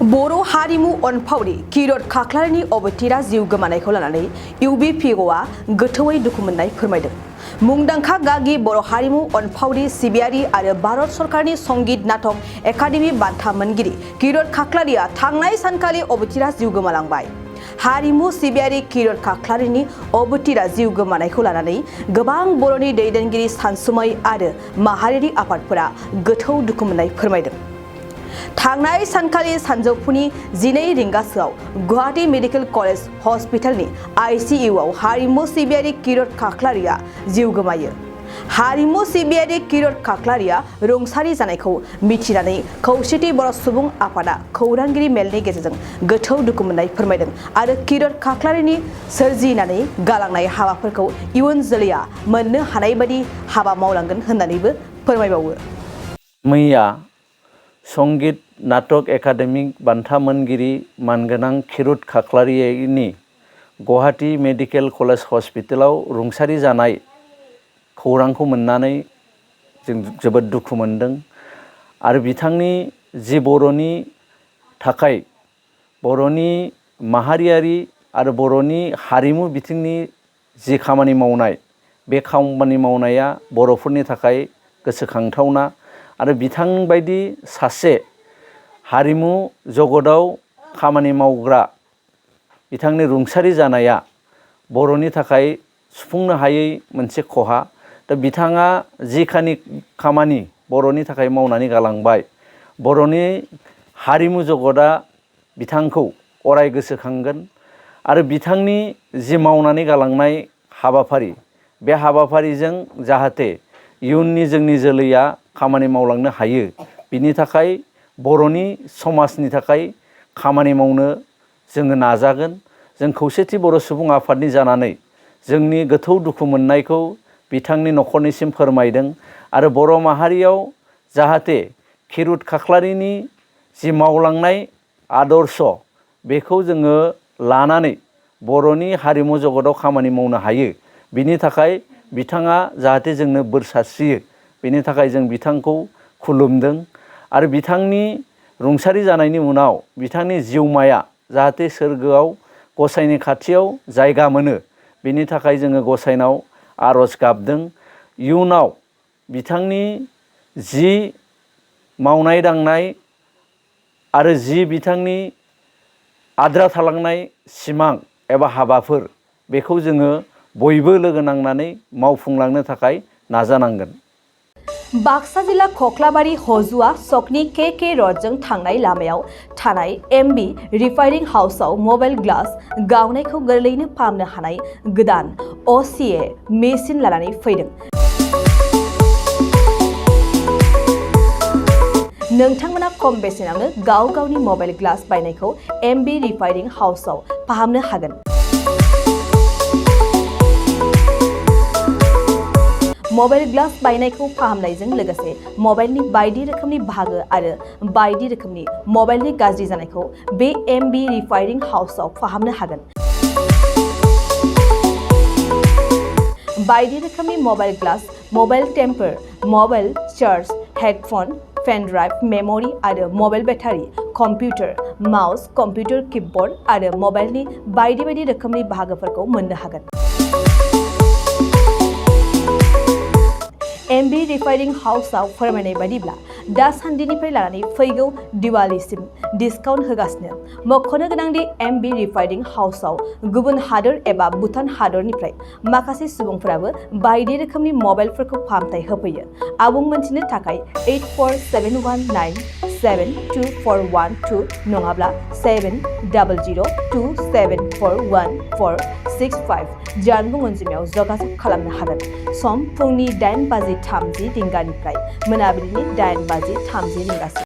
बर' हारिमु अनफावरि किरत खाख्लारिनि अबथिरा जिउ गोमानायखौ लानानै UBPOआ गोथौयै दुखु मोननाय फोरमायदों। मुंदांखा गागि बर' हारिमु अनफावरि सिबियारि आरो भारत सरकारनि संगीत नाटक एकाडेमि बान्था मोनगिरि किरत खाख्लारिया थांनाय सानखालि अबथिरा जिउ गोमालांबाय। हारिमु सिबियारि किरत खाख्लारिनि अबथिरा जिउ गोमानायखौ लानानै गोबां बर'नि दैदेनगिरि सानसुमै आरो माहारियारि आफादफोरा गोथौ दुखु मोननाय फोरमायदों। थांनाय सानखालि सानजौफुनि 12 रिंगासोआव गुवाहाटी मेडिकेल कलेज हस्पिटालनि ICUआव हारिमु सिबियारि किरत खाख्लारिया जिउ गोमायो। हारिमु सिबियारि किरत खाख्लारिया रुंसारि जानायखौ मिथिनानै खौसेथि बर' सुबुं आफादा खौरांगिरि मेलनि गेजेरजों गोथौ दुखु मोननाय फोरमायदों आरो किरत खाख्लारिनि सोरजिनानै गालांनाय हाबाफोरखौ इयुन जोलैया मोननो हानाय बायदि हाबा मावलांगोन होननानैबो फोरमायबावो। मैया संगीत नाटक एकाडेमि बान्था मोनगिरि मानगोनां किरत खाख्लारिनि गुवाहाटी मेडिकेल कलेज हस्पिटालाव रुंसारि जानाय खौरांखौ मोननानै जों जोबोद दुखु मोनदों आरो बिथांनि जि बर'नि थाखाय बर'नि माहारियारि आरो बर'नि हारिमु बिथिंनि जि खामानि मावनाय बे खामानि मावनाया बर'फोरनि थाखाय गोसोखांथावना आरो बिथां बायदि सासे हारिमु जगताव खामानि मावग्रा बिथांनि रुंसारि जानाया बर'नि थाखाय सुफुंनो हायै मोनसे खहा। दा बिथाङा जिखानि खामानि बर'नि थाखाय मावनानै गालांबाय, बर'नि हारिमु जगता बिथांखौ अराय गोसोखांगोन आरो बिथांनि जि मावनानै गालांनाय हाबाफारि बे हाबाफारिजों जाहाथे इयुननि जोंनि जोलैया खामानि मावलांनो हायो, बिनि थाखाय बर'नि समाजनि थाखाय खामानि मावनो जोङो नाजागोन। जों खौसेथि बर' सुबुं आफादनि जानानै जोंनि गोथौ दुखु मोननायखौ बिथांनि न'खरनिसिम फोरमायदों आरो बर' माहारियाव जाहाथे किरत खाख्लारिनि जि मावलांनाय आदर्श बेखौ जोङो लानानै बर'नि हारिमु जगताव खामानि मावनो हायो, बिनि थाखाय बिथाङा जाहाथे जोंनो बोर सारस्रियो, बेनि थाखाय जों बिथांखौ खुलुमदों आरो बिथांनि रुंसारि जानायनि उनाव बिथांनि जिउमाया जाहाथे सोरगोआव गसाइनि खाथियाव जायगा मोनो, बेनि थाखाय जोङो गसाइनाव आर'ज गाबदों। इयुनाव बिथांनि जि मावनाय दांनाय आरो जि बिथांनि आद्रा थालांनाय सिमां एबा हाबाफोर बेखौ जोङो बयबो लोगो नांनानै मावफुंलांनो थाखाय नाजानांगोन। बाक्सा जिल्ला खख्लाबारि हजुआ सकनि KK रडजों थांनाय लामायाव थानाय MB रिफाइनिं हाउसआव मबाइल ग्लास गावनायखौ गोरलैयैनो फाहामनो हानाय गोदान OCA मेसिन लानानै फैदों। नोंथांमोना खम बेसेनावनो गाव गावनि मबाइल ग्लास बायनायखौ MB रिफाइनिं हाउसआव फाहामनो हागोन। मबाइल ग्लास बायनायखौ फाहामनायजों लोगोसे मबाइलनि बायदि रोखोमनि बाहागो आरो बायदि रोखोमनि मबाइलनि गाज्रि जानायखौ बे MB रिफाइनिं हाउसआव फाहामनो हागोन। बायदि रोखोमनि mobile glass, mobile temper, mobile charge, headphone, pen drive, memory आरो mobile battery, computer, mouse, computer keyboard आरो मबाइलनि बायदि बायदि रोखोमनि बाहागोफोरखौ मोननो हागोन। MB रिफाइनिं हाउसआव फोरमायनाय बायदिब्ला दासान्दिनिफ्राय लानानै फैगौ दिवालीसिम डिसकाउन्ट होगासिनो। मख'नो गोनांदि MB रिफाइनिं हाउसआव गुबुन हादोर एबा भुटान हादरनिफ्राय माखासे सुबुंफोराबो बायदि रोखोमनि मबाइलफोरखौ फाहामथाय होफैयो। आबुं मोनथिनो थाखाय 8471972412 नङाब्ला 7002741465 जानबुं अनजिमायाव जगाजग खालामनो हागोन। सम फुंनि 8:30 रिंगानिफ्राय मोनाबिलिनि 8:30 रिंगासिम।